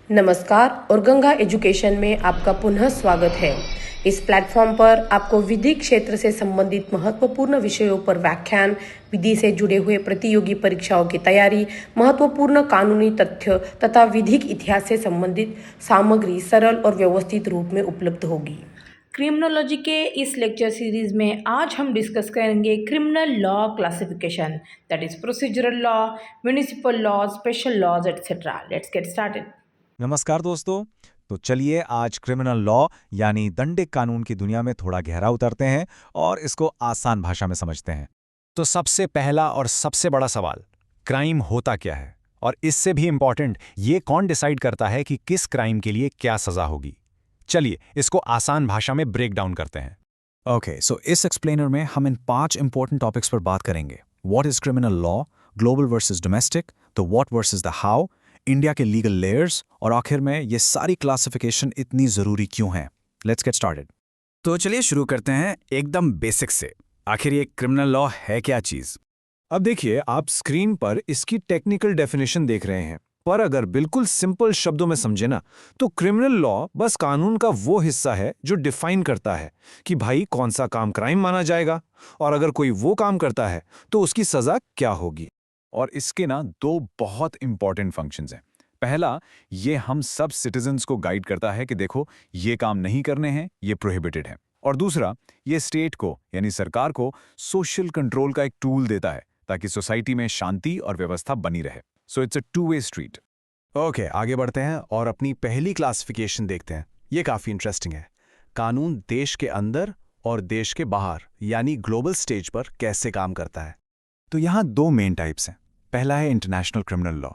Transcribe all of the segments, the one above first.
नमस्कार और गंगा एजुकेशन में आपका पुनः स्वागत है। इस प्लेटफॉर्म पर आपको विधिक क्षेत्र से संबंधित महत्वपूर्ण विषयों पर व्याख्यान, विधि से जुड़े हुए प्रतियोगी परीक्षाओं की तैयारी, महत्वपूर्ण कानूनी तथ्य तथा विधिक इतिहास से संबंधित सामग्री सरल और व्यवस्थित रूप में उपलब्ध होगी। क्रिमिनोलॉजी के इस लेक्चर सीरीज में आज हम डिस्कस करेंगे criminal law classification, that is procedural law, municipal law, special laws etcetera. Let's get started. नमस्कार दोस्तों। तो चलिए आज क्रिमिनल लॉ यानी दंडिक कानून की दुनिया में थोड़ा गहरा उतरते हैं और इसको आसान भाषा में समझते हैं। तो सबसे पहला और सबसे बड़ा सवाल, क्राइम होता क्या है? और इससे भी इंपॉर्टेंट, ये कौन डिसाइड करता है कि किस क्राइम के लिए क्या सजा होगी? चलिए इसको आसान भाषा में ब्रेक डाउन करते हैं। ओके, सो इस एक्सप्लेनर में हम इन 5 इंपॉर्टेंट टॉपिक्स पर बात करेंगे। What is criminal law, global versus domestic, तो what versus the how, India के लीगल लेयर्स, और आखिर में ये सारी क्लासिफिकेशन इतनी जरूरी क्यों है। Let's get started. तो चलिए शुरू करते हैं एकदम बेसिक से। आखिर ये क्रिमिनल लॉ है क्या चीज? अब देखिए, आप स्क्रीन पर इसकी टेक्निकल डेफिनेशन देख रहे हैं, पर अगर बिल्कुल सिंपल शब्दों में समझे ना, तो क्रिमिनल लॉ बस कानून का वो हिस्सा है जो डिफाइन करता है कि भाई कौन सा काम क्राइम माना जाएगा, और अगर कोई वो काम करता है तो उसकी सजा क्या होगी। और इसके ना 2 बहुत इंपॉर्टेंट फंक्शंस हैं। पहला, ये हम सब सिटीजन्स को गाइड करता है कि देखो ये काम नहीं करने हैं, ये प्रोहिबिटेड है। और दूसरा, ये स्टेट को यानी सरकार को सोशल कंट्रोल का एक टूल देता है ताकि सोसाइटी में शांति और व्यवस्था बनी रहे। So it's a two way street. Okay, आगे बढ़ते हैं और अपनी पहली क्लासिफिकेशन देखते हैं। ये काफी इंटरेस्टिंग है। कानून देश के अंदर और देश के बाहर यानी ग्लोबल स्टेज पर कैसे काम करता है। तो यहाँ 2 मेन टाइप्स हैं। पहला है इंटरनेशनल क्रिमिनल लॉ।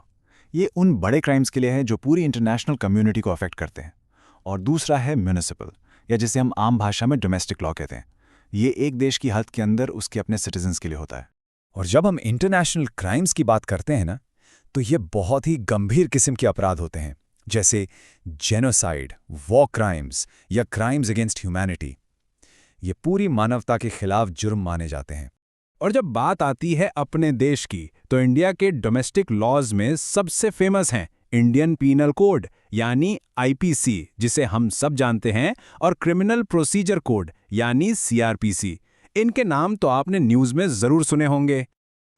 ये उन बड़े क्राइम्स के लिए है जो पूरी इंटरनेशनल कम्युनिटी को अफेक्ट करते हैं। और दूसरा है म्युनिसिपल, या जिसे हम आम भाषा में डोमेस्टिक लॉ कहते हैं। ये एक देश की हद के अंदर उसके अपने सिटीजन्स के लिए होता है। और जब हम इंटरनेशनल क्राइम्स की बात करते हैं ना, तो ये बहुत ही गंभीर किस्म के अपराध होते हैं, जैसे जेनोसाइड, वॉर क्राइम्स या क्राइम्स अगेंस्ट ह्यूमैनिटी। ये पूरी मानवता के खिलाफ जुर्म माने जाते हैं। और जब बात आती है अपने देश की, तो इंडिया के डोमेस्टिक लॉज में सबसे फेमस हैं इंडियन पीनल कोड यानी आईपीसी, जिसे हम सब जानते हैं, और क्रिमिनल प्रोसीजर कोड यानी सीआरपीसी। इनके नाम तो आपने न्यूज़ में ज़रूर सुने होंगे।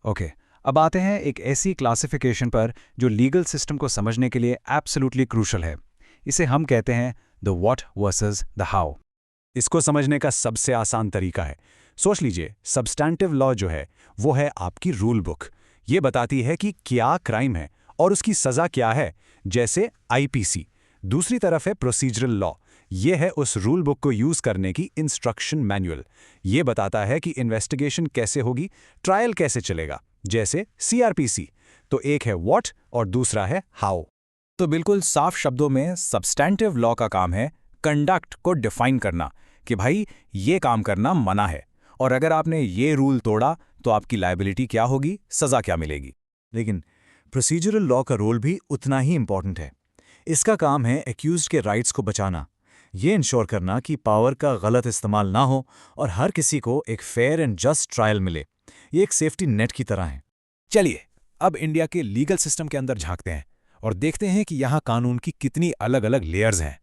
ओके, अब आते हैं एक ऐसी क्लासिफिकेशन पर जो लीगल सिस्टम को समझने के लिए एब्सोल्युटली क्रूशल है। इसे हम कहते हैं the what versus the how. इसको समझने का सबसे आसान तरीका है, सोच लीजिए, सब्सटैंटिव लॉ जो है वो है आपकी रूल बुक। ये बताती है कि क्या क्राइम है और उसकी सज़ा क्या है, जैसे आईपीसी। दूसरी तरफ है प्रोसीजरल लॉ। ये है उस रूल बुक को यूज़ करने की इंस्ट्रक्शन मैनुअल। ये बताता है कि इन्वेस्टिगेशन कैसे होगी, ट्रायल कैसे चलेगा, जैसे सीआरपीसी। तो एक है व्हाट और दूसरा है हाउ। तो बिल्कुल साफ शब्दों में सब्सटैंटिव लॉ का काम है कंडक्ट को डिफाइन करना कि भाई ये काम करना मना है, और अगर आपने ये रूल तोड़ा तो आपकी लायबिलिटी क्या होगी, सज़ा क्या मिलेगी। लेकिन प्रोसीजरल लॉ का रोल भी उतना ही इंपॉर्टेंट है। इसका काम है एक्यूज्ड के राइट्स को बचाना, ये इंश्योर करना कि पावर का गलत इस्तेमाल ना हो और हर किसी को एक फेयर एंड जस्ट ट्रायल मिले। ये एक सेफ्टी नेट की तरह है। चलिए अब इंडिया के लीगल सिस्टम के अंदर झांकते हैं और देखते हैं कि यहाँ कानून की कितनी अलग अलग लेयर्स हैं।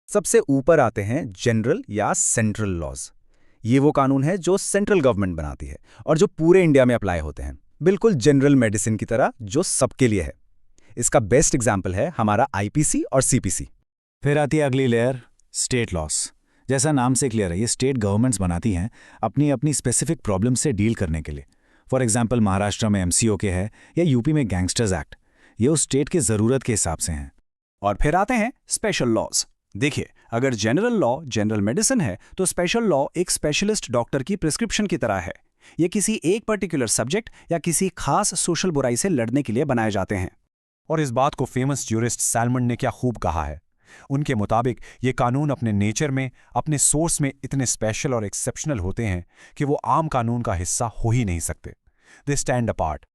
सबसे ऊपर आते हैं जनरल या सेंट्रल लॉज। ये वो कानून है जो सेंट्रल गवर्नमेंट बनाती है और जो पूरे इंडिया में अप्लाई होते हैं, बिल्कुल जनरल मेडिसिन की तरह जो सबके लिए है। इसका बेस्ट एग्जाम्पल है हमारा आईपीसी और सीपीसी। फिर आती है अगली लेयर, स्टेट लॉस। जैसा नाम से क्लियर है, ये स्टेट गवर्नमेंट्स बनाती हैं अपनी अपनी स्पेसिफिक प्रॉब्लम से डील करने के लिए। फॉर एग्जाम्पल महाराष्ट्र में एमसीओ के है या यूपी में गैंगस्टर्स एक्ट। ये उस स्टेट की ज़रूरत के हिसाब से हैं। और फिर आते हैं स्पेशल लॉज। देखिए, अगर जनरल लॉ जनरल मेडिसिन है, तो स्पेशल लॉ एक स्पेशलिस्ट डॉक्टर की प्रिस्क्रिप्शन की तरह है। ये किसी एक पर्टिकुलर सब्जेक्ट या किसी खास सोशल बुराई से लड़ने के लिए बनाए जाते हैं। और इस बात को फेमस ज्यूरिस्ट सैलमन ने क्या खूब कहा है। उनके मुताबिक ये कानून अपने नेचर में, अपने सोर्स में इतने स्पेशल और एक्सेप्शनल होते हैं कि वो आम कानून का हिस्सा हो ही नहीं सकते। They stand apart.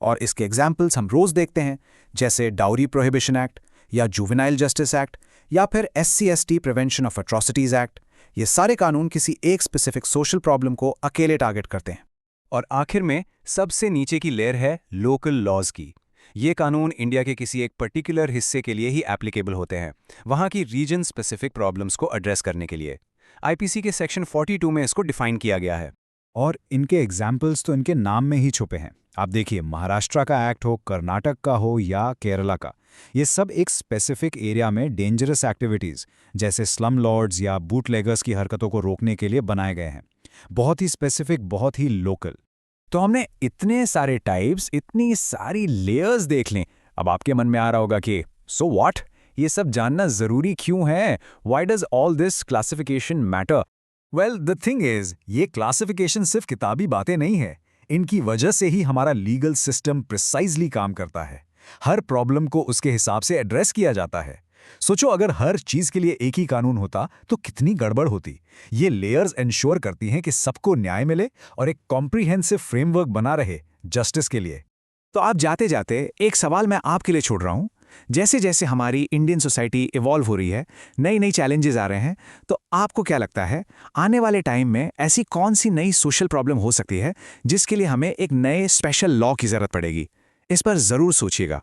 और इसके एग्जाम्पल्स हम रोज देखते हैं, जैसे डाउरी प्रोहिबिशन एक्ट या जुवेनाइल जस्टिस एक्ट या फिर SC/ST prevention of atrocities act. ये सारे कानून किसी एक स्पेसिफिक सोशल प्रॉब्लम को अकेले टारगेट करते हैं। और आखिर में सबसे नीचे की लेयर है लोकल लॉज की। ये कानून इंडिया के किसी एक पर्टिकुलर हिस्से के लिए ही एप्लीकेबल होते हैं, वहाँ की रीजन स्पेसिफिक प्रॉब्लम्स को एड्रेस करने के लिए। आईपीसी के सेक्शन 42 में इसको डिफाइन किया गया है। और इनके एग्जाम्पल्स तो इनके नाम में ही छुपे हैं। आप देखिए, महाराष्ट्र का एक्ट हो, कर्नाटक का हो या केरला का, ये सब एक स्पेसिफिक एरिया में डेंजरस एक्टिविटीज़ जैसे स्लम लॉर्ड्स या बूटलेगर्स की हरकतों को रोकने के लिए बनाए गए हैं। बहुत ही स्पेसिफिक, बहुत ही लोकल। तो हमने इतने सारे टाइप्स, इतनी सारी लेयर्स देख लें। अब आपके मन में आ रहा होगा कि सो व्हाट, ये सब जानना ज़रूरी क्यों है? Why does all this classification matter? Well, the thing is, ये क्लासिफिकेशन सिर्फ किताबी बातें नहीं है। इनकी वजह से ही हमारा लीगल सिस्टम प्रिसाइजली काम करता है। हर प्रॉब्लम को उसके हिसाब से एड्रेस किया जाता है। सोचो, अगर हर चीज के लिए एक ही कानून होता तो कितनी गड़बड़ होती। ये लेयर्स इंश्योर करती हैं कि सबको न्याय मिले और एक कॉम्प्रिहेंसिव फ्रेमवर्क बना रहे जस्टिस के लिए। तो आप जाते जाते एक सवाल मैं आपके लिए छोड़ रहा हूं। जैसे जैसे हमारी इंडियन सोसाइटी इवॉल्व हो रही है, नई नई चैलेंजेस आ रहे हैं, तो आपको क्या लगता है आने वाले टाइम में ऐसी कौन सी नई सोशल प्रॉब्लम हो सकती है जिसके लिए हमें एक नए स्पेशल लॉ की जरूरत पड़ेगी? इस पर जरूर सोचिएगा।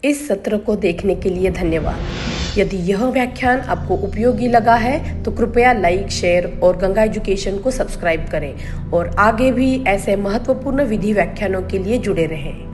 इस सत्र को देखने के लिए धन्यवाद। यदि यह व्याख्यान आपको उपयोगी लगा है तो कृपया लाइक, शेयर और गंगा एजुकेशन को सब्सक्राइब करें और आगे भी ऐसे महत्वपूर्ण विधि व्याख्यानों के लिए जुड़े रहें।